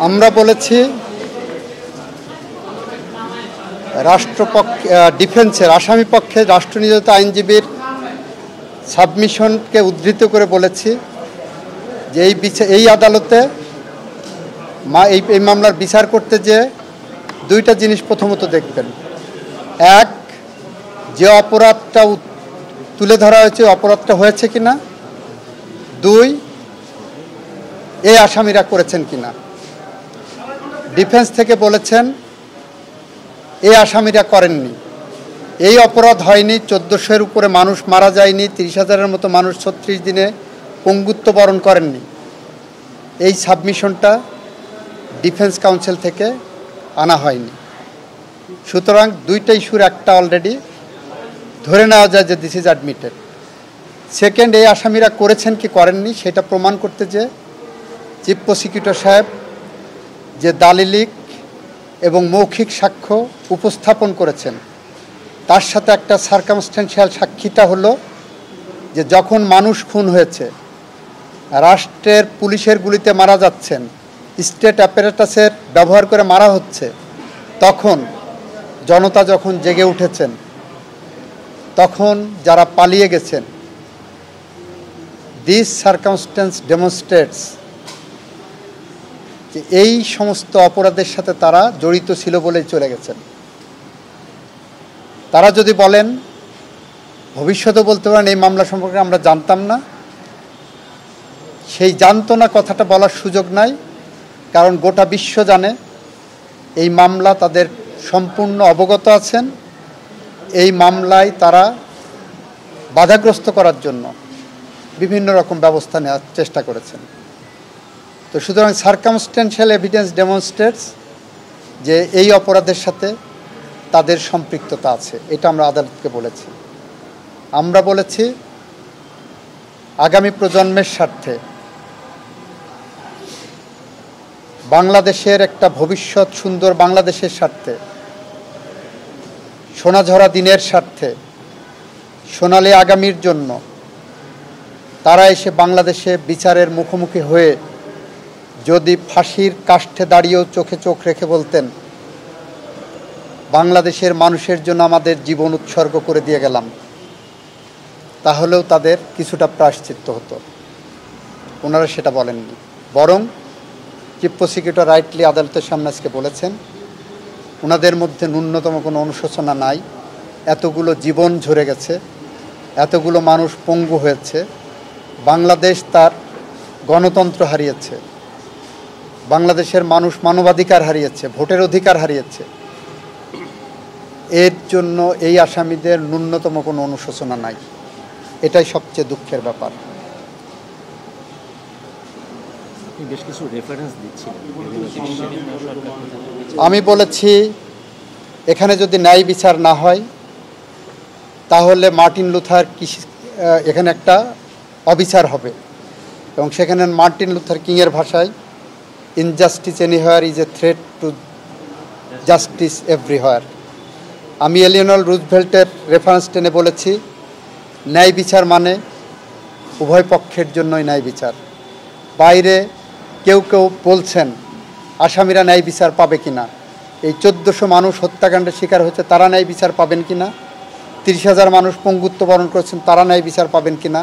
আমরা বলেছি রাষ্ট্রপক্ষ ডিফেন্সের আসামি পক্ষে রাষ্ট্রনিয়োজিত আইনজীবীর সাবমিশনকে উদ্ধৃত করে বলেছি যে এই আদালতে এই মামলার বিচার করতে যে দুইটা জিনিস প্রথমত দেখবেন। এক, যে অপরাধটা তুলে ধরা হয়েছে অপরাধটা হয়েছে কিনা। দুই, এই আসামিরা করেছেন কিনা। ডিফেন্স থেকে বলেছেন এই আসামিরা করেননি, এই অপরাধ হয়নি, 1400-এর উপরে মানুষ মারা যায়নি, 30,000-এর মতো মানুষ 36 দিনে পঙ্গুত্ব বরণ করেননি। এই সাবমিশনটা ডিফেন্স কাউন্সিল থেকে আনা হয়নি। সুতরাং দুইটা ইস্যুর একটা অলরেডি ধরে নেওয়া যায় যে দিস ইজ অ্যাডমিটেড। সেকেন্ড, এই আসামিরা করেছেন কি করেননি সেটা প্রমাণ করতে যে চিফ প্রসিকিউটর সাহেব যে দালিলিক এবং মৌখিক সাক্ষ্য উপস্থাপন করেছেন তার সাথে একটা সার্কামস্ট্যান্সিয়াল সাক্ষীটা হলো যে যখন মানুষ খুন হয়েছে, রাষ্ট্রের পুলিশের গুলিতে মারা যাচ্ছেন, স্টেট অ্যাপারেটাসের ব্যবহার করে মারা হচ্ছে, তখন জনতা যখন জেগে উঠেছেন, তখন যারা পালিয়ে গেছেন, দিস সার্কামস্ট্যান্স ডেমনস্ট্রেটস যে এই সমস্ত অপরাধের সাথে তারা জড়িত ছিল বলেই চলে গেছেন। তারা যদি বলেন, ভবিষ্যতে বলতে পারেন এই মামলা সম্পর্কে আমরা জানতাম না, সেই জানতো না কথাটা বলার সুযোগ নাই, কারণ গোটা বিশ্ব জানে এই মামলা তাদের সম্পূর্ণ অবগত আছেন। এই মামলায় তারা বাধাগ্রস্ত করার জন্য বিভিন্ন রকম ব্যবস্থা নেওয়ার চেষ্টা করেছেন। তো সুতরাং সার্কামস্ট্যান্সিয়াল এভিডেন্স ডেমনস্ট্রেটস যে এই অপরাধের সাথে তাদের সম্পৃক্ততা আছে, এটা আমরা আদালতকে বলেছি। আমরা বলেছি আগামী প্রজন্মের স্বার্থে, বাংলাদেশের একটা ভবিষ্যৎ সুন্দর বাংলাদেশের স্বার্থে, সোনাঝরা দিনের স্বার্থে, সোনালী আগামীর জন্য তারা এসে বাংলাদেশে বিচারের মুখোমুখি হয়ে যদি ফাঁসির কাষ্ঠে দাঁড়িয়েও চোখে চোখ রেখে বলতেন বাংলাদেশের মানুষের জন্য আমাদের জীবন উৎসর্গ করে দিয়ে গেলাম, তাহলেও তাদের কিছুটা প্রায়শ্চিত্ত হতো। ওনারা সেটা বলেননি, বরং চিফ প্রসিকিউটর রাইটলি আদালতের সামনে আজকে বলেছেন ওনাদের মধ্যে ন্যূনতম কোনো অনুশোচনা নাই। এতগুলো জীবন ঝরে গেছে, এতগুলো মানুষ পঙ্গু হয়েছে, বাংলাদেশ তার গণতন্ত্র হারিয়েছে, বাংলাদেশের মানুষ মানবাধিকার হারিয়েছে, ভোটের অধিকার হারিয়েছে। এর জন্য এই আসামিদের ন্যূনতম কোনো অনুশোচনা নাই, এটাই সবচেয়ে দুঃখের ব্যাপার। বেশ কিছু রেফারেন্স দিচ্ছি, আমি বলেছি এখানে যদি ন্যায় বিচার না হয় তাহলে মার্টিন লুথার এখানে একটা অবিচার হবে, এবং সেখানে মার্টিন লুথার কিংয়ের ভাষায় injustice anywhere is a threat to justice everywhere. আমি এলিয়নর রুজভেল্টের রেফারেন্স টেনে বলেছি ন্যায় বিচার মানে উভয় পক্ষের জন্যই ন্যায় বিচার। বাইরে কেউ কেউ বলছেন আসামিরা ন্যায় বিচার পাবে কিনা, এই 1400 মানুষ হত্যাকাণ্ডের শিকার হয়েছে তারা ন্যায় বিচার পাবেন কিনা, 30,000 মানুষ পঙ্গুত্ব বরণ করেছেন তারা ন্যায় বিচার পাবেন কিনা,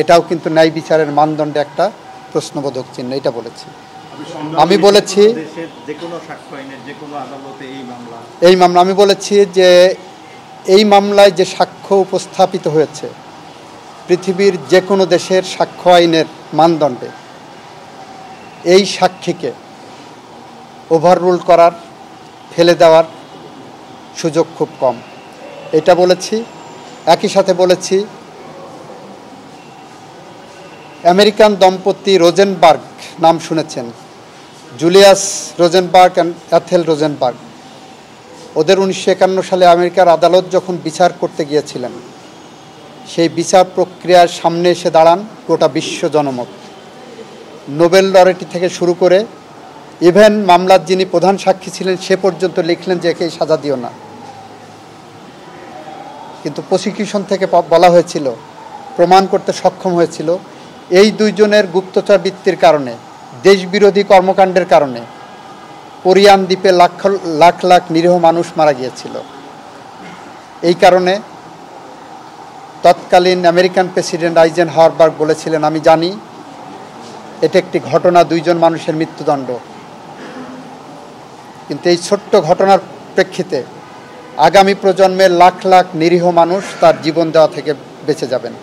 এটাও কিন্তু ন্যায় বিচারের মানদণ্ডে একটা প্রশ্নবোধক চিহ্ন। এটা বলেছি। আমি বলেছি এই মামলা আমি বলেছি যে এই মামলায় যে সাক্ষ্য উপস্থাপিত হয়েছে পৃথিবীর যে কোনো দেশের সাক্ষ্য আইনের মানদণ্ডে এই সাক্ষীকে ওভাররুল করার, ফেলে দেওয়ার সুযোগ খুব কম, এটা বলেছি। একই সাথে বলেছি আমেরিকান দম্পতি রোজেনবার্গ নাম শুনেছেন, জুলিয়াস রোজেনবার্গ অ্যান্ড অ্যাথেল রোজেনবার্গ। ওদের 1951 সালে আমেরিকার আদালত যখন বিচার করতে গিয়েছিলেন, সেই বিচার প্রক্রিয়ার সামনে এসে দাঁড়ান গোটা বিশ্ব জনমত। নোবেল লরেটি থেকে শুরু করে ইভেন মামলার যিনি প্রধান সাক্ষী ছিলেন সে পর্যন্ত লিখলেন যে একে সাজা দিও না। কিন্তু প্রসিকিউশন থেকে বলা হয়েছিল, প্রমাণ করতে সক্ষম হয়েছিল এই দুইজনের গুপ্তচর বৃত্তির কারণে, দেশবিরোধী কর্মকাণ্ডের কারণে কোরিয়ান দ্বীপে লাখ লাখ নিরীহ মানুষ মারা গিয়েছিল। এই কারণে তৎকালীন আমেরিকান প্রেসিডেন্ট আইজেনহাওয়ার বলেছিলেন, আমি জানি এটা একটি ঘটনা, 2 জন মানুষের মৃত্যুদণ্ড, কিন্তু এই ছোট্ট ঘটনার প্রেক্ষিতে আগামী প্রজন্মের লাখ লাখ নিরীহ মানুষ তার জীবন দেওয়া থেকে বেঁচে যাবেন।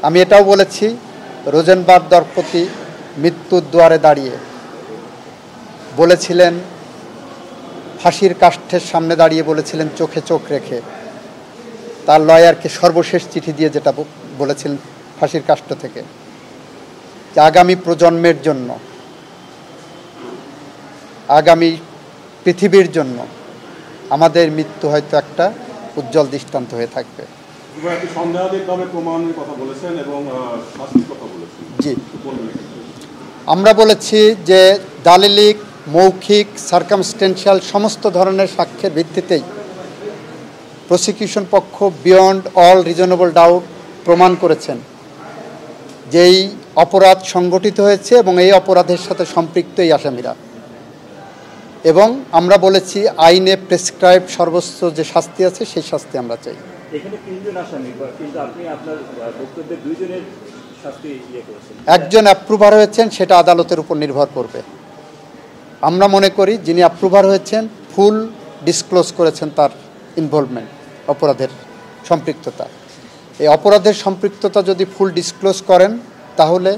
আমি এটাও বলেছি, রোজেনবার্গ দম্পতি মৃত্যুর দুয়ারে দাঁড়িয়ে বলেছিলেন, ফাঁসির কাষ্ঠের সামনে দাঁড়িয়ে বলেছিলেন চোখে চোখ রেখে, তার লয়ারকে সর্বশেষ চিঠি দিয়ে যেটা বলেছিলেন ফাঁসির কাষ্ঠ থেকে, যে আগামী প্রজন্মের জন্য, আগামী পৃথিবীর জন্য আমাদের মৃত্যু হয়তো একটা উজ্জ্বল দৃষ্টান্ত হয়ে থাকবে। জি, আমরা বলেছি যে দালিলিক, মৌখিক, সার্কামস্টেন্সিয়াল সমস্ত ধরনের সাক্ষ্যের ভিত্তিতেই প্রসিকিউশন পক্ষ বিয়ন্ড অল রিজনেবল ডাউট প্রমাণ করেছেন যে এই অপরাধ সংগঠিত হয়েছে এবং এই অপরাধের সাথে সম্পৃক্ত এই আসামিরা। এবং আমরা বলেছি আইনে প্রেসক্রাইব সর্বোচ্চ যে শাস্তি আছে সেই শাস্তি আমরা চাই। এখানে 3 জন আসামি, কিন্তু আপনি আপনার বক্তব্যে 2 জনের শাস্তি করেছেন। একজন অ্যাপ্রুভার হয়েছেন, সেটা আদালতের উপর নির্ভর করবে। আমরা মনে করি যিনি অ্যাপ্রুভার হয়েছেন ফুল ডিসক্লোজ করেছেন তার ইনভলভমেন্ট, অপরাধের সম্পৃক্ততা। এই অপরাধের সম্পৃক্ততা যদি ফুল ডিসক্লোজ করেন তাহলে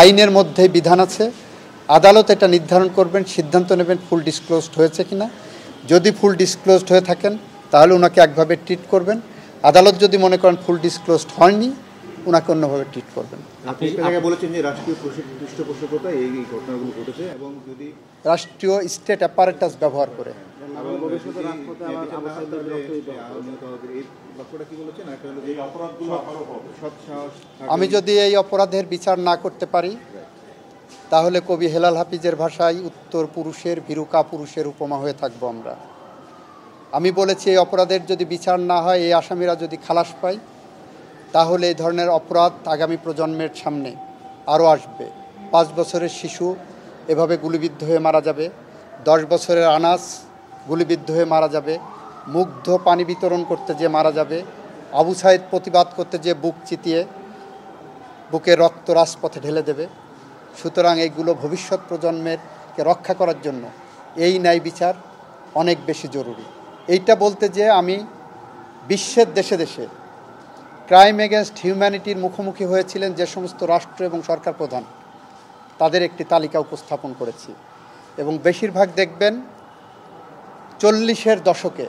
আইনের মধ্যেই বিধান আছে, আদালত এটা নির্ধারণ করবেন, সিদ্ধান্ত নেবেন ফুল ডিসক্লোজড হয়েছে কিনা। যদি ফুল ডিসক্লোজড হয়ে থাকেন তাহলে ওনাকে একভাবে ট্রিট করবেন, আদালত যদি মনে করেন ফুল ডিসক্লোজড হয়নি ওনাকে অন্যভাবে ট্রিট করবেন। আপনি বলেছেন যে রাষ্ট্রীয় পৃষ্ঠপোষকতায় এই ঘটনাগুলো ঘটেছে এবং যদি রাষ্ট্রীয় স্টেট অ্যাপারেটাস ব্যবহার করে। আমি যদি এই অপরাধের বিচার না করতে পারি তাহলে কবি হেলাল হাফিজের ভাষায় উত্তর পুরুষের ভীরুকা পুরুষের উপমা হয়ে থাকবো আমরা। আমি বলেছি এই অপরাধের যদি বিচার না হয়, এই আসামিরা যদি খালাস পায়, তাহলে এই ধরনের অপরাধ আগামী প্রজন্মের সামনে আরও আসবে। 5 বছরের শিশু এভাবে গুলিবিদ্ধ হয়ে মারা যাবে, 10 বছরের আনাস গুলিবিদ্ধ হয়ে মারা যাবে, মুগ্ধ পানি বিতরণ করতে যে মারা যাবে, আবু সাইদ প্রতিবাদ করতে যে বুক চিতিয়ে বুকে রক্ত রাজপথে ঢেলে দেবে। সুতরাং এইগুলো ভবিষ্যৎ প্রজন্মেরকে রক্ষা করার জন্য এই ন্যায় বিচার অনেক বেশি জরুরি। এইটা বলতে যে আমি বিশ্বের দেশে দেশে ক্রাইম এগেনস্ট হিউম্যানিটির মুখোমুখি হয়েছিলেন যে সমস্ত রাষ্ট্র এবং সরকার প্রধান, তাদের একটি তালিকা উপস্থাপন করেছি। এবং বেশিরভাগ দেখবেন 40-এর দশকে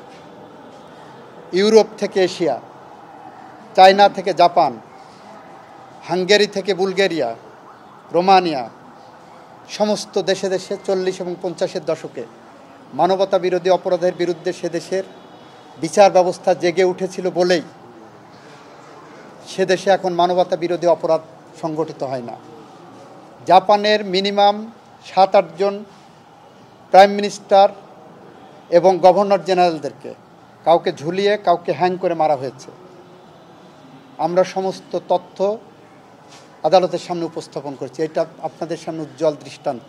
ইউরোপ থেকে এশিয়া, চায়না থেকে জাপান, হাঙ্গেরি থেকে বুলগেরিয়া, রোমানিয়া, সমস্ত দেশে দেশে 40 এবং 50-এর দশকে মানবতা বিরোধী অপরাধের বিরুদ্ধে সে দেশের বিচার ব্যবস্থা জেগে উঠেছিল বলেই সে দেশে এখন মানবতা বিরোধী অপরাধ সংগঠিত হয় না। জাপানের মিনিমাম 7-8 জন প্রাইম মিনিস্টার এবং গভর্নর জেনারেলদেরকে কাউকে ঝুলিয়ে কাউকে হ্যাং করে মারা হয়েছে। আমরা সমস্ত তথ্য আদালতের সামনে উপস্থাপন করছি, এটা আপনাদের সামনে উজ্জ্বল দৃষ্টান্ত।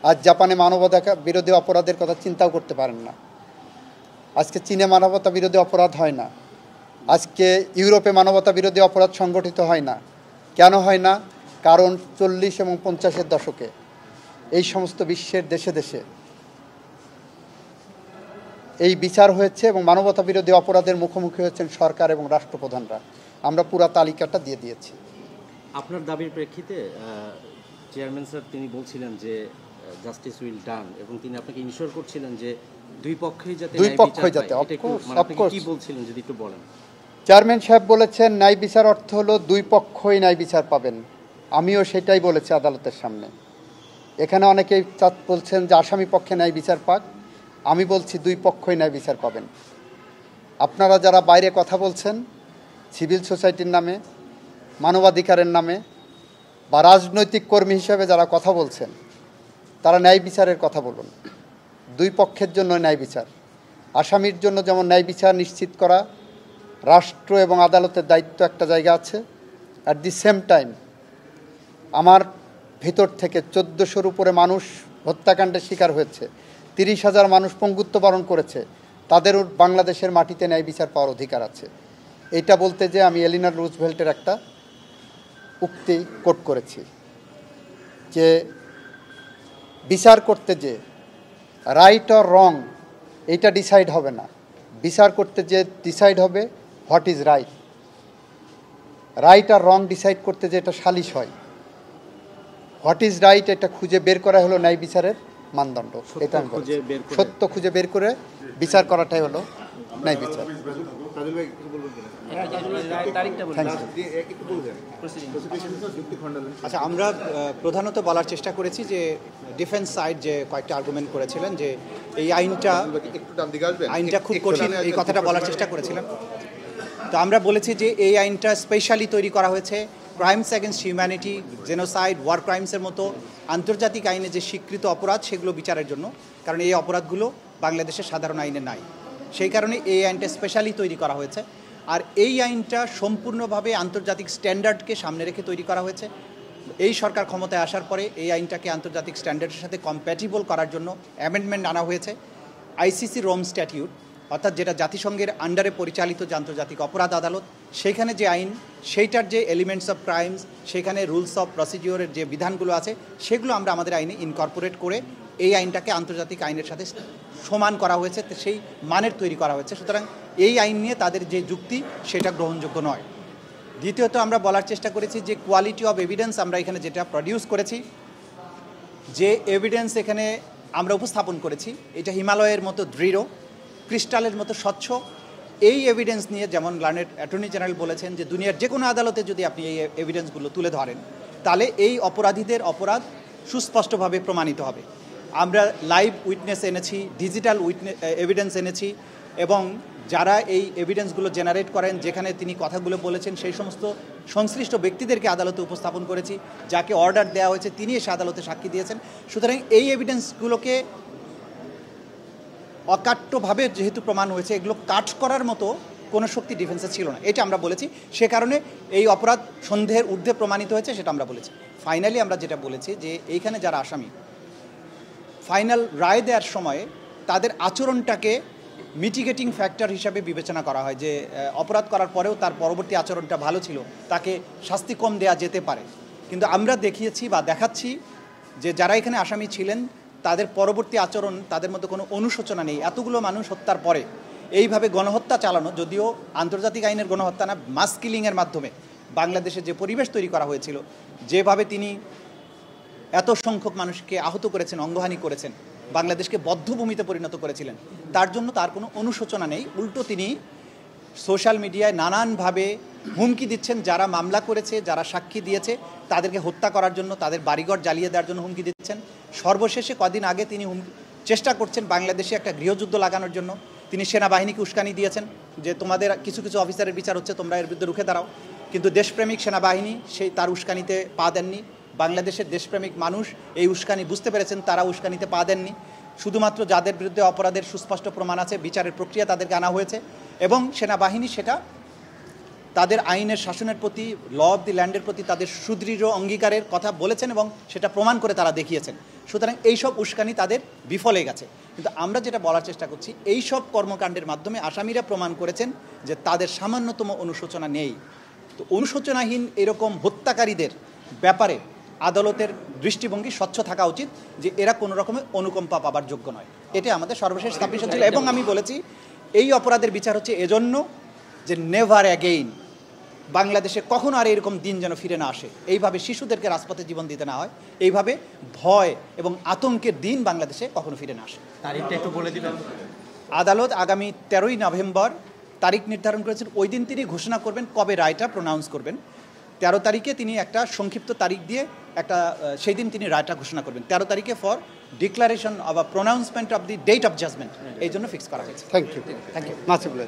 আজ জাপানে মানবতা বিরোধী অপরাধের কথা চিন্তাও করতে পারেন না। আজকে চীনে মানবতা বিরোধী অপরাধ হয় না, আজকে ইউরোপে মানবতা বিরোধী অপরাধ সংগঠিত হয় না। কেন হয় না? কারণ 40 এবং 50-এর দশকে এই সমস্ত বিশ্বের দেশে দেশে এই বিচার হয়েছে এবং মানবতা বিরোধী অপরাধের মুখোমুখি হয়েছেন সরকার এবং রাষ্ট্রপ্রধানরা। আমরা পুরো তালিকাটা দিয়ে দিয়েছি। আপনার দাবির প্রেক্ষিতে চেয়ারম্যান স্যার তিনি বলছিলেন যে জাস্টিস উইল ডান, এবং তিনি আপনাকে ইনশিওর করছিলেন যে দুই পক্ষই যাতে কি বলছিলেন যদি একটু বলেন। চেয়ারম্যান সাহেব বলেছেন ন্যায় বিচার অর্থ হলো দুই পক্ষই ন্যায় বিচার পাবেন। আমিও সেটাই বলেছি আদালতের সামনে। এখানে অনেকেই বলছেন যে আসামি পক্ষে ন্যায় বিচার পাক, আমি বলছি দুই পক্ষই ন্যায় বিচার পাবেন। আপনারা যারা বাইরে কথা বলছেন সিভিল সোসাইটির নামে, মানবাধিকারের নামে, বা রাজনৈতিক কর্মী হিসেবে যারা কথা বলছেন, তারা ন্যায় বিচারের কথা বলুন। দুই পক্ষের জন্য ন্যায় বিচার, আসামির জন্য যেমন ন্যায় বিচার নিশ্চিত করা রাষ্ট্র এবং আদালতের দায়িত্ব একটা জায়গা আছে, অ্যাট দি সেম টাইম আমার ভিতর থেকে 1400-র উপরে মানুষ হত্যাকাণ্ডের শিকার হয়েছে, 30,000 মানুষ পঙ্গুত্ব বরণ করেছে, তাদেরও বাংলাদেশের মাটিতে ন্যায় বিচার পাওয়ার অধিকার আছে। এইটা বলতে যে আমি এলিনর রুজভেল্টের একটা উক্তি কোট করেছি যে বিচার করতে যে রাইট অর রং এইটা ডিসাইড হবে না, বিচার করতে যে ডিসাইড হবে হোয়াট ইজ রাইট। রাইট আর রং ডিসাইড করতে যে এটা সালিশ হয়, হোয়াট ইজ রাইট এটা খুঁজে বের করা হলো ন্যায় বিচারের মানদণ্ড। এটা সত্য খুঁজে বের করে বিচার করাটাই হলো ন্যায় বিচার। আচ্ছা, আমরা প্রধানত বলার চেষ্টা করেছি যে ডিফেন্স সাইড যে কয়েকটা আর্গুমেন্ট করেছিলেন যে এই আইনটা খুব কঠিন, এই কথাটা বলার চেষ্টা করেছিলেন। তো আমরা বলেছি যে এই আইনটা স্পেশালি তৈরি করা হয়েছে crimes against humanity, genocide, war ক্রাইমসের মতো আন্তর্জাতিক আইনে যে স্বীকৃত অপরাধ সেগুলো বিচারের জন্য, কারণ এই অপরাধগুলো বাংলাদেশের সাধারণ আইনে নাই। সেই কারণে এই আইনটা স্পেশালি তৈরি করা হয়েছে। আর এই আইনটা সম্পূর্ণভাবে আন্তর্জাতিক স্ট্যান্ডার্ডকে সামনে রেখে তৈরি করা হয়েছে। এই সরকার ক্ষমতায় আসার পরে এই আইনটাকে আন্তর্জাতিক স্ট্যান্ডার্ডের সাথে কম্প্যাটিবল করার জন্য অ্যামেন্ডমেন্ট আনা হয়েছে। আইসিসি রোম স্ট্যাটিউট, অর্থাৎ যেটা জাতিসংঘের আন্ডারে পরিচালিত যে আন্তর্জাতিক অপরাধ আদালত, সেইখানে যে আইন, সেইটার যে এলিমেন্টস অফ ক্রাইমস, সেখানে রুলস অফ প্রসিডিওরের যে বিধানগুলো আছে সেগুলো আমরা আমাদের আইনে ইনকর্পোরেট করে এই আইনটাকে আন্তর্জাতিক আইনের সাথে সমান করা হয়েছে, সেই মানের তৈরি করা হয়েছে। সুতরাং এই আইন নিয়ে তাদের যে যুক্তি সেটা গ্রহণযোগ্য নয়। দ্বিতীয়ত আমরা বলার চেষ্টা করেছি যে কোয়ালিটি অফ এভিডেন্স আমরা এখানে যেটা প্রডিউস করেছি, যে এভিডেন্স এখানে আমরা উপস্থাপন করেছি এটা হিমালয়ের মতো দৃঢ়, ক্রিস্টালের মতো স্বচ্ছ। এই এভিডেন্স নিয়ে যেমন লার্নেড অ্যাটর্নি জেনারেল বলেছেন যে দুনিয়ার যে কোনো আদালতে যদি আপনি এই এভিডেন্সগুলো তুলে ধরেন তাহলে এই অপরাধীদের অপরাধ সুস্পষ্টভাবে প্রমাণিত হবে। আমরা লাইভ উইটনেস এনেছি, ডিজিটাল এভিডেন্স এনেছি, এবং যারা এই এভিডেন্সগুলো জেনারেট করেন, যেখানে তিনি কথাগুলো বলেছেন, সেই সমস্ত সংশ্লিষ্ট ব্যক্তিদেরকে আদালতে উপস্থাপন করেছি। যাকে অর্ডার দেওয়া হয়েছে তিনি এসে আদালতে সাক্ষী দিয়েছেন। সুতরাং এই এভিডেন্সগুলোকে অকাট্যভাবে যেহেতু প্রমাণ হয়েছে, এগুলো কাট করার মতো কোনো শক্তি ডিফেন্সে ছিল না, এটা আমরা বলেছি। সে কারণে এই অপরাধ সন্দেহের ঊর্ধ্বে প্রমাণিত হয়েছে, সেটা আমরা বলেছি। ফাইনালি আমরা যেটা বলেছি যে এইখানে যারা আসামি, ফাইনাল রায় দেওয়ার সময়ে তাদের আচরণটাকে মিটিগেটিং ফ্যাক্টর হিসাবে বিবেচনা করা হয়, যে অপরাধ করার পরেও তার পরবর্তী আচরণটা ভালো ছিল, তাকে শাস্তি কম দেওয়া যেতে পারে। কিন্তু আমরা দেখিয়েছি বা দেখাচ্ছি যে যারা এখানে আসামি ছিলেন তাদের পরবর্তী আচরণ, তাদের মধ্যে কোনো অনুশোচনা নেই। এতগুলো মানুষ হত্যার পরে এইভাবে গণহত্যা চালানো, যদিও আন্তর্জাতিক আইনের গণহত্যা না, মাস কিলিংয়ের মাধ্যমে বাংলাদেশে যে পরিবেশ তৈরি করা হয়েছিল, যেভাবে তিনি এত সংখ্যক মানুষকে আহত করেছেন, অঙ্গহানি করেছেন, বাংলাদেশকে বদ্ধভূমিতে পরিণত করেছিলেন, তার জন্য তার কোনো অনুশোচনা নেই। উল্টো তিনি সোশ্যাল মিডিয়ায় নানানভাবে হুমকি দিচ্ছেন, যারা মামলা করেছে, যারা সাক্ষী দিয়েছে তাদেরকে হত্যা করার জন্য, তাদের বাড়িঘর জ্বালিয়ে দেওয়ার জন্য হুমকি দিচ্ছেন। সর্বশেষে কদিন আগে তিনি চেষ্টা করছেন বাংলাদেশে একটা গৃহযুদ্ধ লাগানোর জন্য। তিনি সেনাবাহিনীকে উস্কানি দিয়েছেন যে তোমাদের কিছু কিছু অফিসারের বিচার হচ্ছে, তোমরা এর বিরুদ্ধে রুখে দাঁড়াও। কিন্তু দেশপ্রেমিক সেনাবাহিনী সেই তার উস্কানিতে পা দেননি। বাংলাদেশের দেশপ্রেমিক মানুষ এই উস্কানি বুঝতে পেরেছেন, তারা উস্কানিতে পা দেননি। শুধুমাত্র যাদের বিরুদ্ধে অপরাধের সুস্পষ্ট প্রমাণ আছে, বিচারের প্রক্রিয়া তাদেরকে আনা হয়েছে, এবং সেনাবাহিনী সেটা তাদের আইনের শাসনের প্রতি, ল অফ দি ল্যান্ডের প্রতি তাদের সুদৃঢ় অঙ্গীকারের কথা বলেছেন এবং সেটা প্রমাণ করে তারা দেখিয়েছেন। সুতরাং এইসব উস্কানি তাদের বিফলে গেছে। কিন্তু আমরা যেটা বলার চেষ্টা করছি, এইসব কর্মকাণ্ডের মাধ্যমে আসামিরা প্রমাণ করেছেন যে তাদের সামান্যতম অনুশোচনা নেই। তো অনুশোচনাহীন এরকম হত্যাকারীদের ব্যাপারে আদালতের দৃষ্টিভঙ্গি স্বচ্ছ থাকা উচিত, যে এরা কোনো রকমের অনুকম্পা পাবার যোগ্য নয়। এটা আমাদের সর্বশেষ সাবমিশন ছিল। এবং আমি বলেছি এই অপরাধের বিচার হচ্ছে এজন্য যে নেভার অ্যাগেইন বাংলাদেশে কখনো আর এরকম দিন যেন ফিরে না আসে, এইভাবে শিশুদেরকে রাজপথে জীবন দিতে না হয়, এইভাবে ভয় এবং আতঙ্কের দিন বাংলাদেশে কখনো ফিরে না আসে। তারিখটা একটু বলে দিবেন। আদালত আগামী 13ই নভেম্বর তারিখ নির্ধারণ করেছেন। ওই দিন তিনি ঘোষণা করবেন কবে রায়টা প্রোনাউন্স করবেন। 13 তারিখে তিনি একটা সংক্ষিপ্ত তারিখ দিয়ে সেই দিন তিনি রায়টা ঘোষণা করবেন। 13 তারিখে for declaration of a pronouncement of the date of judgement, এই জন্য ফিক্স করা হয়েছে। Thank you. Thank you. নাসিবুল্লাহ।